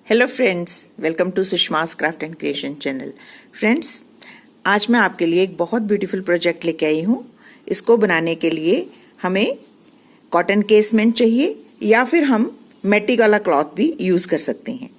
Hello friends, welcome to Sushma's craft and creation channel. Friends, आज मैं आपके लिए एक बहुत ब्यूटीफुल प्रोजेक्ट लेके आई हूँ। इसको बनाने के लिए हमें कॉटन केसमेंट चाहिए या फिर हम मैटी वाला क्लॉथ भी यूज कर सकते हैं।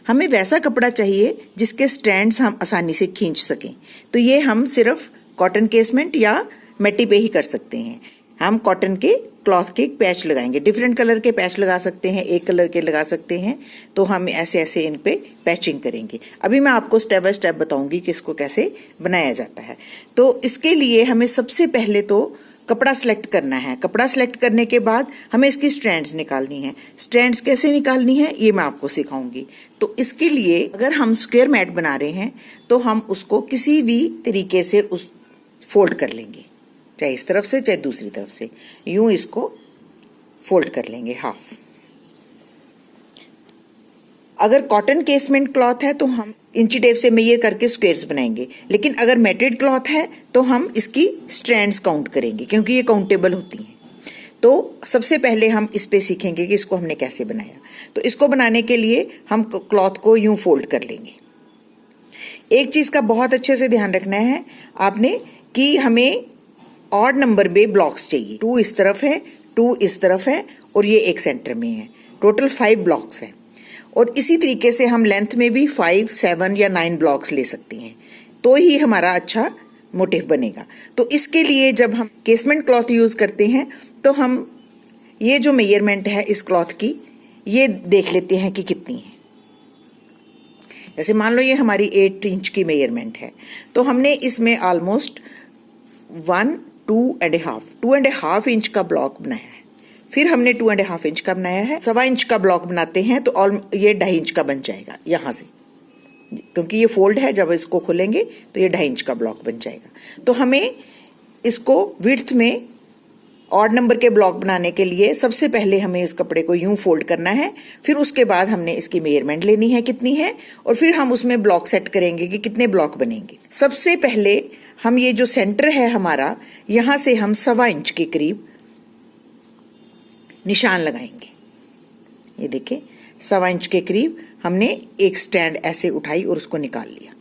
हमें वैसा कपड़ा चाहिए जिसके स्टैंड्स हम आसानी से खींच सकें। तो ये हम सिर्फ कॉटन केसमेंट या मैटी पे ही कर सकते हैं। हम कॉटन के क्लॉथ के पैच लगाएंगे। डिफरेंट कलर के पैच लगा सकते हैं, एक कलर के लगा सकते हैं। तो हम ऐसे ऐसे इन पे पैचिंग करेंगे। अभी मैं आपको स्टेप बाय स्टेप बताऊंगी कि इसको कैसे बनाया जाता है। तो इसके लिए हमें सबसे पहले तो कपड़ा सिलेक्ट करना है। कपड़ा सिलेक्ट करने के बाद हमें इसकी स्ट्रैंड्स निकालनी है। स्ट्रैंड्स कैसे निकालनी है ये मैं आपको सिखाऊंगी। तो इसके लिए अगर हम स्क्वायर मैट बना रहे हैं तो हम उसको किसी भी तरीके से उस फोल्ड कर लेंगे, चाहे इस तरफ से चाहे दूसरी तरफ से, यूं इसको फोल्ड कर लेंगे हाफ। अगर कॉटन केसमेंट क्लॉथ है तो हम इंची टेप से मेजर करके स्क्वेयर्स बनाएंगे, लेकिन अगर मैटेड क्लॉथ है तो हम इसकी स्ट्रैंड्स काउंट करेंगे क्योंकि ये काउंटेबल होती हैं। तो सबसे पहले हम इस पे सीखेंगे कि इसको हमने कैसे बनाया। तो इसको बनाने के लिए हम क्लॉथ को यूं फोल्ड कर लेंगे। एक चीज का बहुत अच्छे से ध्यान रखना है आपने कि हमें ऑड नंबर में ब्लॉक्स चाहिए। 2 इस तरफ है, 2 इस तरफ है और ये एक सेंटर में है। टोटल 5 ब्लॉक्स हैं। और इसी तरीके से हम लेंथ में भी 5, 7 या 9 ब्लॉक्स ले सकते हैं, तो ही हमारा अच्छा मोटिव बनेगा। तो इसके लिए जब हम केसमेंट क्लॉथ यूज करते हैं तो हम ये जो मेजरमेंट है इस क्लॉथ की, ये देख लेते हैं कि कितनी है। जैसे मान लो ये हमारी 8 इंच की मेजरमेंट है, तो हमने इसमें ऑलमोस्ट 2.5 इंच का ब्लॉक बनाया है। फिर हमने 2.5 इंच का बनाया है। 1.25 इंच का ब्लॉक बनाते हैं तो ये 2.5 इंच का बन जाएगा यहां से, क्योंकि ये फोल्ड है। जब इसको खोलेंगे तो ये 2.5 इंच का ब्लॉक बन जाएगा। तो हमें इसको विड्थ में ऑड नंबर के ब्लॉक बनाने के लिए सबसे पहले हमें इस कपड़े को यूं फोल्ड करना है। फिर उसके बाद हमने इसकी मेजरमेंट लेनी है कितनी है, और फिर हम उसमें ब्लॉक सेट करेंगे कि कितने ब्लॉक बनेंगे। सबसे पहले हम ये जो सेंटर है हमारा, यहां से हम 1.25 इंच के करीब निशान लगाएंगे। ये देखिए 1.25 इंच के करीब हमने एक स्टैंड ऐसे उठाई और उसको निकाल लिया।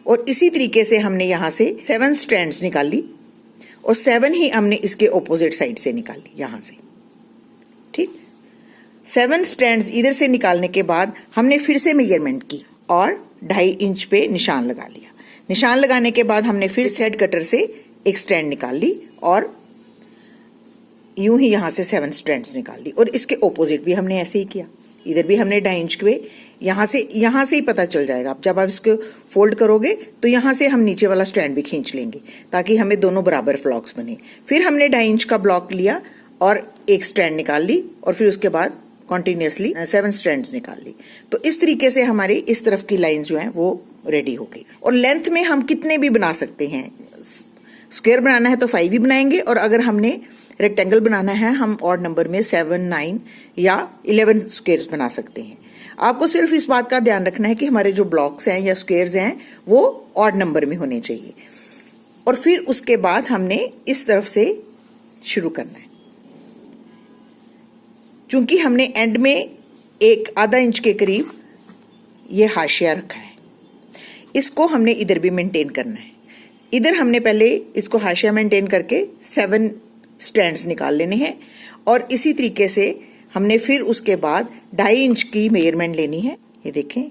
और इसी तरीके से हमने यहां से 7 स्ट्रैंड्स निकाल ली और 7 ही हमने इसके ऑपोजिट साइड से निकाली यहां से। ठीक, 7 स्ट्रैंड्स इधर से निकालने के बाद हमने फिर से मेजरमेंट की और 2.5 इंच पे निशान लगा लिया। निशान लगाने के बाद हमने फिर थ्रेड कटर से एक स्ट्रैंड निकाल ली और यूं ही यहां से 7 स्ट्रैंड्स निकाल ली। और इसके ऑपोजिट भी हमने ऐसे ही किया। इधर भी हमने 2.5 इंच पे यहां से ही पता चल जाएगा। जब आप इसको फोल्ड करोगे तो यहां से हम नीचे वाला स्ट्रैंड भी खींच लेंगे ताकि हमें दोनों बराबर ब्लॉक्स बने। फिर हमने 2.5 इंच का ब्लॉक लिया और एक स्ट्रैंड निकाल ली और फिर उसके बाद कॉन्टिन्यूसली 7 स्ट्रैंड्स निकाल ली। तो इस तरीके से हमारी इस तरफ की लाइन जो है वो रेडी हो गई। और लेंथ में हम कितने भी बना सकते हैं। स्क्वायर बनाना है तो 5 भी बनाएंगे, और अगर हमने रेक्टेंगल बनाना है हम ऑड नंबर में 7, 9 या 11 स्क्वायर्स बना सकते हैं। आपको सिर्फ इस बात का ध्यान रखना है कि हमारे जो ब्लॉक्स हैं या स्क्वायर्स हैं वो ऑड नंबर में होने चाहिए। और फिर उसके बाद हमने इस तरफ से शुरू करना है। चूंकि हमने एंड में एक आधा इंच के करीब ये हाशिया रखा है, इसको हमने इधर भी मेंटेन करना है। इधर हमने पहले इसको हाशिया मेंटेन करके 7 स्ट्रैंड्स निकाल लेने हैं और इसी तरीके से हमने फिर उसके बाद 2.5 इंच की मेजरमेंट लेनी है, ये देखें,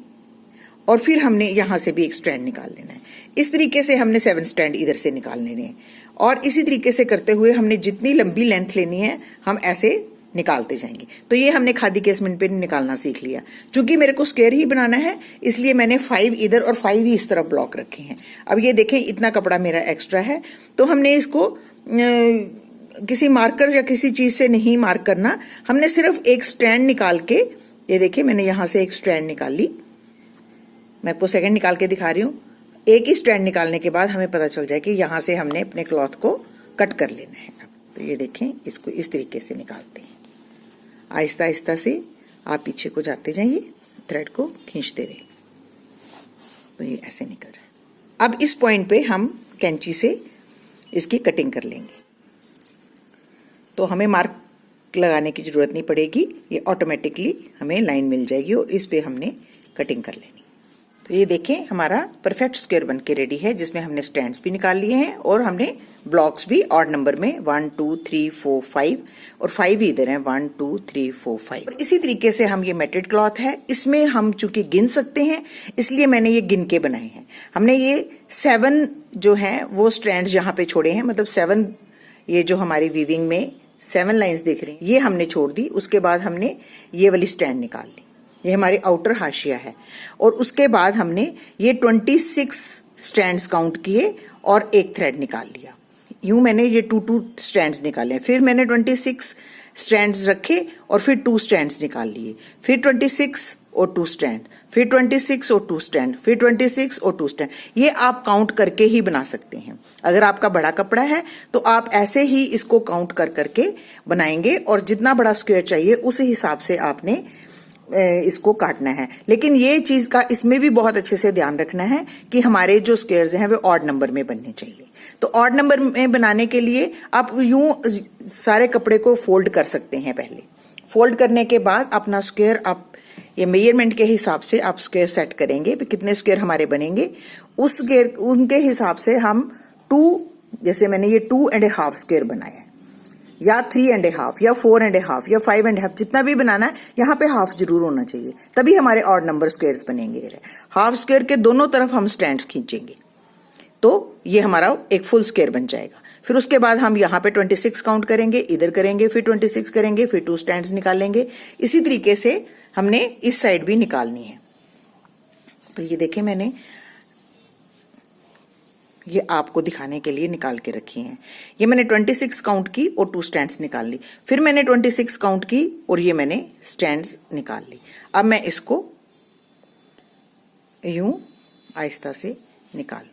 और फिर हमने यहां से भी एक स्ट्रैंड निकाल लेना है। इस तरीके से हमने 7 स्ट्रैंड इधर से निकाल लेने हैं और इसी तरीके से करते हुए हमने जितनी लंबी लेंथ लेनी है हम ऐसे निकालते जाएंगे। तो ये हमने खादी केसमेंट पे निकालना सीख लिया। चूंकि मेरे को स्क्वायर ही बनाना है इसलिए मैंने 5 इधर और 5 ही इस तरफ ब्लॉक रखे हैं। अब ये देखें इतना कपड़ा मेरा एक्स्ट्रा है, तो हमने इसको किसी मार्कर या किसी चीज से नहीं मार्क करना। हमने सिर्फ एक स्ट्रैंड निकाल के, ये देखिए मैंने यहां से एक स्ट्रैंड निकाल ली। मैं आपको सेकंड निकाल के दिखा रही हूं। एक ही स्ट्रैंड निकालने के बाद हमें पता चल जाए कि यहां से हमने अपने क्लॉथ को कट कर लेना है। तो ये देखें, इसको इस तरीके से निकालते हैं। आहिस्ता आहिस्ता से आप पीछे को जाते जाइए, थ्रेड को खींचते रहिए तो ये ऐसे निकल जाए। अब इस पॉइंट पे हम कैंची से इसकी कटिंग कर लेंगे। तो हमें मार्क लगाने की जरूरत नहीं पड़ेगी, ये ऑटोमेटिकली हमें लाइन मिल जाएगी और इस पे हमने कटिंग कर लेनी। तो ये देखें हमारा परफेक्ट स्क्वायर बन के रेडी है, जिसमें हमने स्टैंड्स भी निकाल लिए हैं और हमने ब्लॉक्स भी ऑड नंबर में 1 2 3 4 5 और 5 भी इधर हैं 1 2 3 4 5। और इसी तरीके से हम ये मेटेड क्लॉथ है, इसमें हम चूंकि गिन सकते हैं इसलिए मैंने ये गिन के बनाए हैं। हमने ये 7 जो है वो स्ट्रैंड्स यहाँ पे छोड़े हैं, मतलब 7 ये जो हमारी वीविंग में 7 लाइन्स दिख रही हैं ये हमने छोड़ दी। उसके बाद हमने ये वाली स्ट्रैंड निकाल ली, ये हमारी आउटर हाशिया है। और उसके बाद हमने ये 26 स्ट्रैंड्स काउंट किए और एक थ्रेड निकाल लिया। यूं मैंने ये 2 स्ट्रैंड्स निकाले, फिर मैंने 26 स्ट्रैंड्स रखे और फिर 2 स्ट्रैंड्स निकाल लिए, फिर 26 और 2 स्ट्रैंड, फिर 26 और 2 स्ट्रैंड, फिर 26 और 2 स्ट्रैंड। ये आप काउंट करके ही बना सकते हैं। अगर आपका बड़ा कपड़ा है तो आप ऐसे ही इसको काउंट कर करके बनाएंगे और जितना बड़ा स्क्वायर चाहिए उस हिसाब से आपने इसको काटना है। लेकिन ये चीज का इसमें भी बहुत अच्छे से ध्यान रखना है कि हमारे जो स्क्वायर्स हैं वे ऑड नंबर में बनने चाहिए। तो ऑड नंबर में बनाने के लिए आप यूं सारे कपड़े को फोल्ड कर सकते हैं। पहले फोल्ड करने के बाद अपना स्क्वायर आप ये मेजरमेंट के हिसाब से आप स्क्वायर सेट करेंगे, कितने स्क्वायर हमारे बनेंगे उस स्क्वायर उनके हिसाब से हम 2, जैसे मैंने ये 2.5 स्क्वायर बनाया या 3.5 या 4.5 या 5.5, जितना भी बनाना है यहाँ पे हाफ जरूर होना चाहिए, तभी हमारे ऑड नंबर स्क्वायर्स बनेंगे। हाफ स्क्वायर के दोनों तरफ हम स्टैंड्स खींचेंगे तो ये हमारा एक फुल स्क्वायर बन जाएगा। फिर उसके बाद हम यहाँ पे 26 काउंट करेंगे, इधर करेंगे, फिर 26 करेंगे, फिर 2 स्टैंड्स निकालेंगे। इसी तरीके से हमने इस साइड भी निकालनी है। तो ये देखें मैंने ये आपको दिखाने के लिए निकाल के रखी हैं। ये मैंने 26 काउंट की और 2 स्टैंड्स निकाल ली, फिर मैंने 26 काउंट की और ये मैंने स्टैंड्स निकाल ली। अब मैं इसको यूं आहिस्ता से निकाल लूंगी।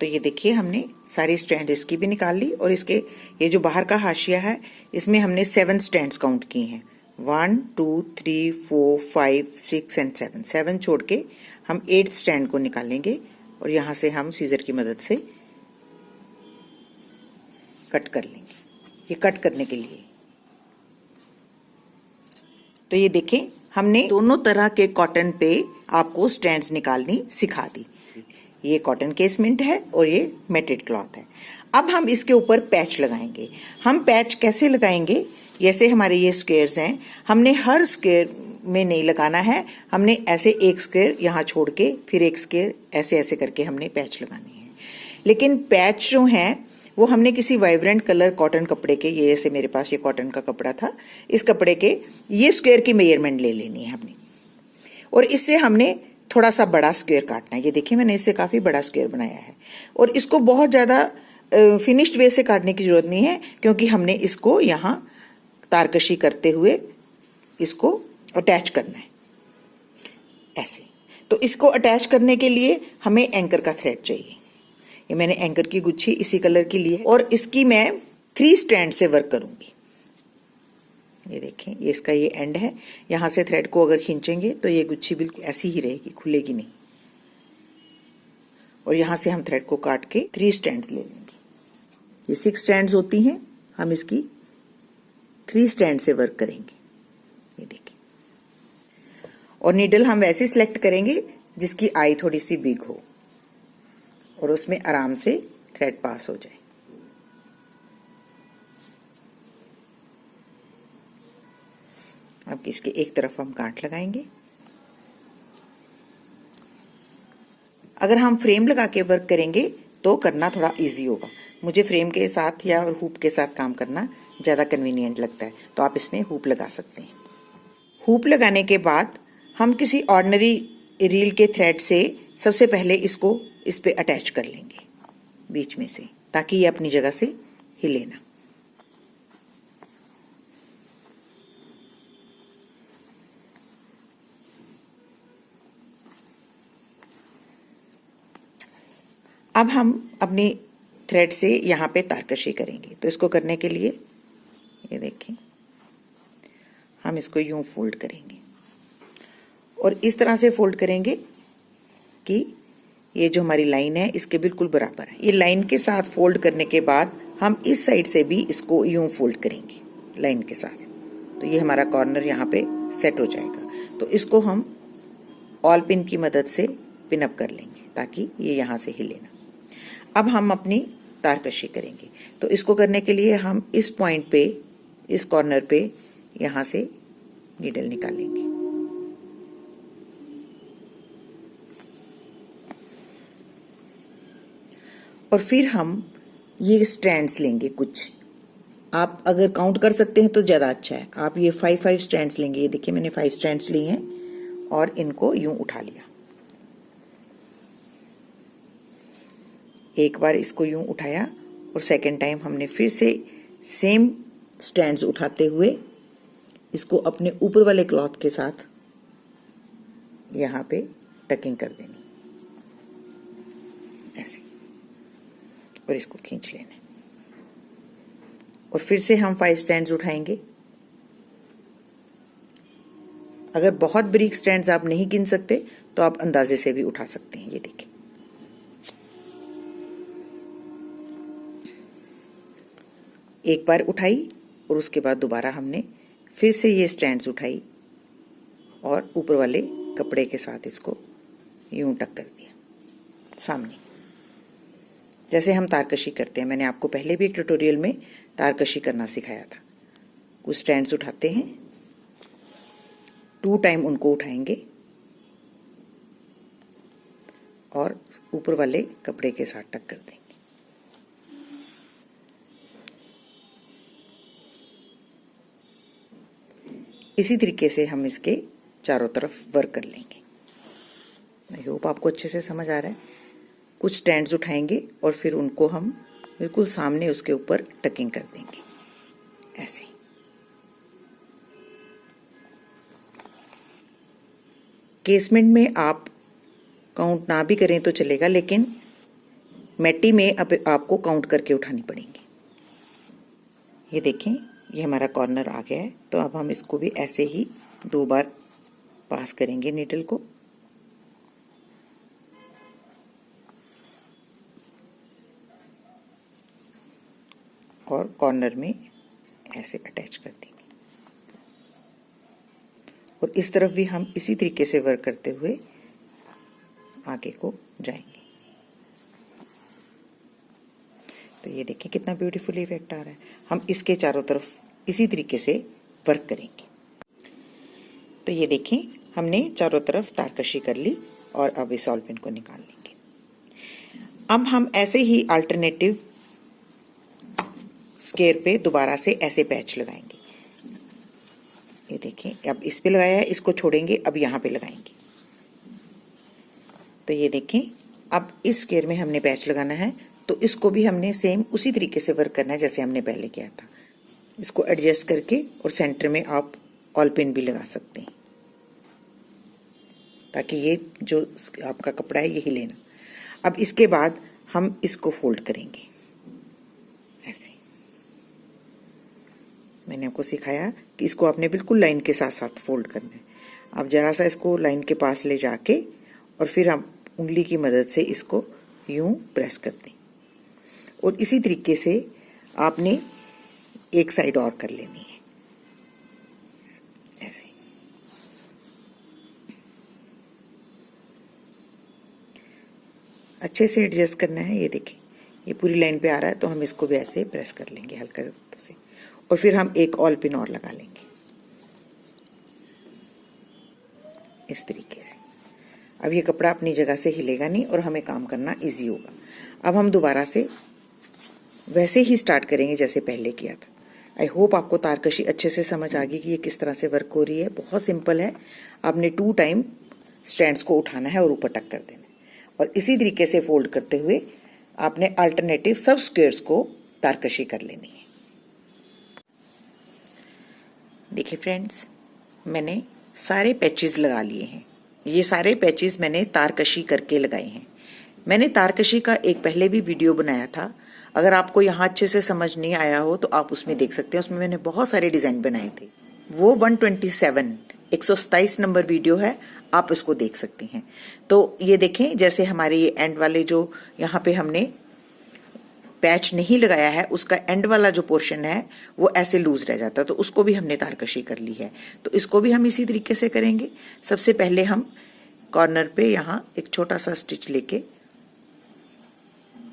तो ये देखिए हमने सारी स्टैंड इसकी भी निकाल ली और इसके ये जो बाहर का हाशिया है इसमें हमने 7 स्टैंड्स काउंट किए हैं, 1 2 3 4 5 6 एंड 7 छोड़ के हम 8 स्टैंड को निकालेंगे और यहां से हम सीजर की मदद से कट कर लेंगे। ये कट करने के लिए तो ये देखें हमने दोनों तरह के कॉटन पे आपको स्टैंड्स निकालनी सिखा दी। ये कॉटन केसमेंट है और ये मेटेड क्लॉथ है। अब हम इसके ऊपर पैच लगाएंगे। हम पैच कैसे लगाएंगे, जैसे हमारे ये स्क्वायर्स हैं, हमने हर स्क्वायर में नहीं लगाना है, हमने ऐसे एक स्क्वायर यहाँ छोड़ के फिर एक स्क्वायर ऐसे ऐसे करके हमने पैच लगानी है। लेकिन पैच जो हैं वो हमने किसी वाइब्रेंट कलर कॉटन कपड़े के, ये जैसे मेरे पास ये कॉटन का कपड़ा था, इस कपड़े के ये स्क्वायर की मेजरमेंट ले लेनी है हमने और इससे हमने थोड़ा सा बड़ा स्क्वायर काटना है। ये देखिए मैंने इससे काफी बड़ा स्क्वायर बनाया है और इसको बहुत ज्यादा फिनिश्ड वे से काटने की जरूरत नहीं है क्योंकि हमने इसको यहाँ तारकशी करते हुए इसको अटैच करना है ऐसे। तो इसको अटैच करने के लिए हमें एंकर का थ्रेड चाहिए। ये मैंने एंकर की गुच्छी इसी कलर की ली है और इसकी मैं 3 स्ट्रैंड से वर्क करूंगी। ये देखें ये इसका ये एंड है, यहां से थ्रेड को अगर खींचेंगे तो ये गुच्छी बिल्कुल ऐसी ही रहेगी, खुलेगी नहीं। और यहां से हम थ्रेड को काट के 3 स्ट्रैंड्स ले लेंगे। ये 6 स्ट्रैंड्स होती हैं, हम इसकी 3 स्ट्रैंड से वर्क करेंगे। ये देखिए और नीडल हम वैसे सिलेक्ट करेंगे जिसकी आई थोड़ी सी बिग हो और उसमें आराम से थ्रेड पास हो जाए। अब इसके एक तरफ हम गांठ लगाएंगे। अगर हम फ्रेम लगा के वर्क करेंगे तो करना थोड़ा इजी होगा। मुझे फ्रेम के साथ या हुप के साथ काम करना ज्यादा कन्वीनियंट लगता है, तो आप इसमें हुप लगा सकते हैं। हुप लगाने के बाद हम किसी ऑर्डिनरी रील के थ्रेड से सबसे पहले इसको इस पे अटैच कर लेंगे बीच में से, ताकि ये अपनी जगह से हिले ना। अब हम अपनी थ्रेड से यहाँ पे तारकशी करेंगे। तो इसको करने के लिए ये देखें हम इसको यूं फोल्ड करेंगे और इस तरह से फोल्ड करेंगे कि ये जो हमारी लाइन है इसके बिल्कुल बराबर है। ये लाइन के साथ फोल्ड करने के बाद हम इस साइड से भी इसको यूं फोल्ड करेंगे। लाइन के साथ। तो ये हमारा कॉर्नर यहाँ पे सेट हो जाएगा। तो इसको हम ऑल पिन की मदद से पिन अप कर लेंगे ताकि ये यहाँ से हिले ना। अब हम अपनी तार कशी करेंगे। तो इसको करने के लिए हम इस पॉइंट पे, इस कॉर्नर पे यहाँ से नीडल निकालेंगे। और फिर हम ये स्ट्रैंड्स लेंगे कुछ। आप अगर काउंट कर सकते हैं तो ज़्यादा अच्छा है। आप ये 5 स्ट्रैंड्स लेंगे। ये देखिए मैंने 5 स्ट्रैंड्स लिए हैं और इनको यूं उठा लिया। एक बार इसको यूं उठाया और सेकेंड टाइम हमने फिर से सेम स्ट्रैंड्स उठाते हुए इसको अपने ऊपर वाले क्लॉथ के साथ यहाँ पे टकिंग कर देनी ऐसे, और इसको खींच लेना। और फिर से हम 5 स्ट्रैंड्स उठाएंगे। अगर बहुत बारीक स्ट्रैंड्स आप नहीं गिन सकते तो आप अंदाजे से भी उठा सकते हैं। ये देखिए, एक बार उठाई और उसके बाद दोबारा हमने फिर से ये स्ट्रैंड्स उठाई और ऊपर वाले कपड़े के साथ इसको यूं टक कर दिया सामने, जैसे हम तारकशी करते हैं। मैंने आपको पहले भी एक ट्यूटोरियल में तारकशी करना सिखाया था। कुछ स्ट्रैंड्स उठाते हैं, 2 टाइम उनको उठाएंगे और ऊपर वाले कपड़े के साथ टक कर देंगे। इसी तरीके से हम इसके चारों तरफ वर्क कर लेंगे। आई होप आपको अच्छे से समझ आ रहा है। कुछ स्ट्रैंड्स उठाएंगे और फिर उनको हम बिल्कुल सामने उसके ऊपर टकिंग कर देंगे ऐसे। केसमेंट में आप काउंट ना भी करें तो चलेगा, लेकिन मैटी में अब आपको काउंट करके उठानी पड़ेंगी। ये देखें, ये हमारा कॉर्नर आ गया है। तो अब हम इसको भी ऐसे ही 2 बार पास करेंगे नीडल को, और कॉर्नर में ऐसे अटैच कर देंगे। और इस तरफ भी हम इसी तरीके से वर्क करते हुए आगे को जाएंगे। तो ये देखिए कितना ब्यूटीफुल इफेक्ट आ रहा है। हम इसके चारों तरफ इसी तरीके से वर्क करेंगे। तो ये देखें, हमने चारों तरफ तारकशी कर ली और अब इस ऑल पिन को निकाल लेंगे। अब हम ऐसे ही अल्टरनेटिव स्केयर पे दोबारा से ऐसे पैच लगाएंगे। ये देखें, अब इस पे लगाया है, इसको छोड़ेंगे, अब यहाँ पे लगाएंगे। तो ये देखें, अब इस स्केयर में हमने पैच लगाना है, तो इसको भी हमने सेम उसी तरीके से वर्क करना है जैसे हमने पहले किया था। इसको एडजस्ट करके और सेंटर में आप ऑल पिन भी लगा सकते हैं ताकि ये जो आपका कपड़ा है यही लेना। अब इसके बाद हम इसको फोल्ड करेंगे ऐसे। मैंने आपको सिखाया कि इसको आपने बिल्कुल लाइन के साथ साथ फोल्ड करना है। आप जरा सा इसको लाइन के पास ले जाके और फिर आप उंगली की मदद से इसको यूं प्रेस कर दें। और इसी तरीके से आपने एक साइड और कर लेनी है ऐसे। अच्छे से एडजस्ट करना है। ये देखिए, ये पूरी लाइन पे आ रहा है, तो हम इसको भी ऐसे प्रेस कर लेंगे हल्का से, और फिर हम एक ऑल पिन और लगा लेंगे इस तरीके से। अब ये कपड़ा अपनी जगह से हिलेगा नहीं और हमें काम करना इजी होगा। अब हम दोबारा से वैसे ही स्टार्ट करेंगे जैसे पहले किया था। आई होप आपको तारकशी अच्छे से समझ आ गई कि ये किस तरह से वर्क हो रही है। बहुत सिंपल है। आपने 2 टाइम स्ट्रैंड्स को उठाना है और ऊपर टक कर देना है, और इसी तरीके से फोल्ड करते हुए आपने अल्टरनेटिव सब स्क्वेयर्स को तारकशी कर लेनी है। देखिए फ्रेंड्स, मैंने सारे पैचेस लगा लिए हैं। ये सारे पैचेस मैंने तारकशी करके लगाए हैं। मैंने तारकशी का एक पहले भी वीडियो बनाया था। अगर आपको यहाँ अच्छे से समझ नहीं आया हो तो आप उसमें देख सकते हैं। उसमें मैंने बहुत सारे डिजाइन बनाए थे। वो 127 नंबर वीडियो है, आप इसको देख सकते हैं। तो ये देखें, जैसे हमारे ये एंड वाले जो यहाँ पे हमने पैच नहीं लगाया है उसका एंड वाला जो पोर्शन है वो ऐसे लूज रह जाता है, तो उसको भी हमने तारकशी कर ली है। तो इसको भी हम इसी तरीके से करेंगे। सबसे पहले हम कॉर्नर पे यहाँ एक छोटा सा स्टिच लेके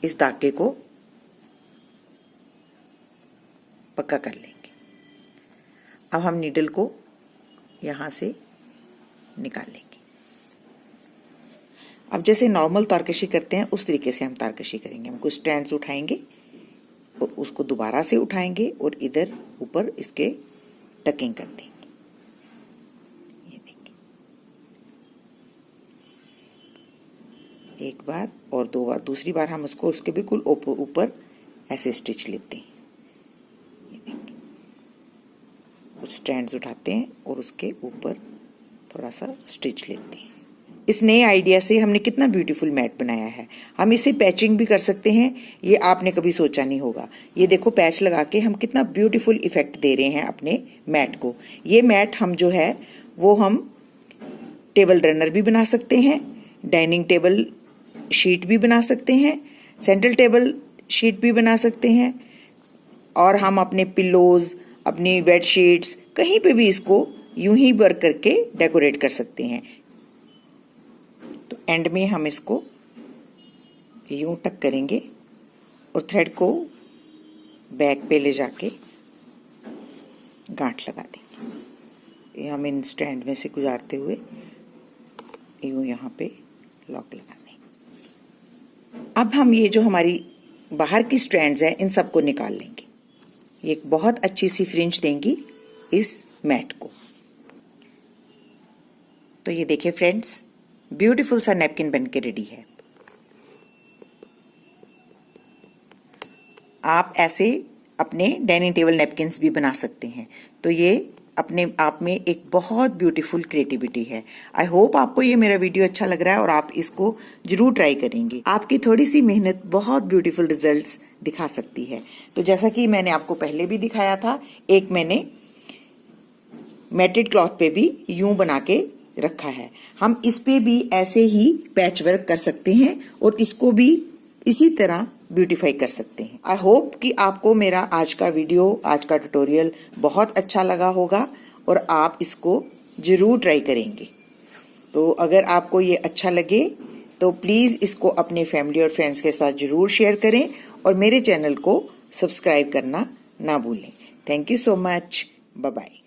इस धागे को पक्का कर लेंगे। अब हम नीडल को यहाँ से निकाल लेंगे। अब जैसे नॉर्मल तारकशी करते हैं उस तरीके से हम तारकशी करेंगे। हम कुछ स्ट्रैंड्स उठाएंगे और उसको दोबारा से उठाएंगे और इधर ऊपर इसके टकिंग कर देंगे। ये देखिए, एक बार और दो बार, दूसरी बार हम उसको उसके बिल्कुल ऊपर ऐसे स्टिच लेते हैं। ये देखिए, कुछ स्ट्रैंड्स उठाते हैं और उसके ऊपर थोड़ा सा स्टिच लेते हैं। इस नए आइडिया से हमने कितना ब्यूटीफुल मैट बनाया है। हम इसे पैचिंग भी कर सकते हैं, ये आपने कभी सोचा नहीं होगा। ये देखो, पैच लगा के हम कितना ब्यूटीफुल इफेक्ट दे रहे हैं अपने मैट को। ये मैट हम जो है वो हम टेबल रनर भी बना सकते हैं, डाइनिंग टेबल शीट भी बना सकते हैं, सेंट्रल टेबल शीट भी बना सकते हैं, और हम अपने पिलोज, अपनी बेड शीट्स, कहीं पे भी इसको यूं ही वर्क करके डेकोरेट कर सकते हैं। तो एंड में हम इसको यूं टक करेंगे और थ्रेड को बैक पे ले जाके गांठ लगा देंगे। ये हम इन स्टैंड में से गुजारते हुए यूं यहाँ पे लॉक लगा देंगे। अब हम ये जो हमारी बाहर की स्ट्रैंड्स हैं इन सबको निकाल लेंगे। ये एक बहुत अच्छी सी फ्रिंज देंगी इस मैट को। तो ये देखिए फ्रेंड्स, ब्यूटीफुल सा नैपकिन बनके रेडी है। आप ऐसे अपने डाइनिंग टेबल नैपकिन्स भी बना सकते हैं। तो ये अपने आप में एक बहुत ब्यूटीफुल क्रिएटिविटी है। आई होप आपको ये मेरा वीडियो अच्छा लग रहा है और आप इसको जरूर ट्राई करेंगे। आपकी थोड़ी सी मेहनत बहुत ब्यूटीफुल रिजल्ट्स दिखा सकती है। तो जैसा कि मैंने आपको पहले भी दिखाया था, एक मैंने मैटेड क्लॉथ पे भी यूं बना के रखा है। हम इस पे भी ऐसे ही पैच वर्क कर सकते हैं और इसको भी इसी तरह ब्यूटीफाई कर सकते हैं। आई होप कि आपको मेरा आज का वीडियो, आज का ट्यूटोरियल बहुत अच्छा लगा होगा और आप इसको जरूर ट्राई करेंगे। तो अगर आपको ये अच्छा लगे तो प्लीज इसको अपने फैमिली और फ्रेंड्स के साथ जरूर शेयर करें और मेरे चैनल को सब्सक्राइब करना ना भूलें। Thank you so much. Bye bye.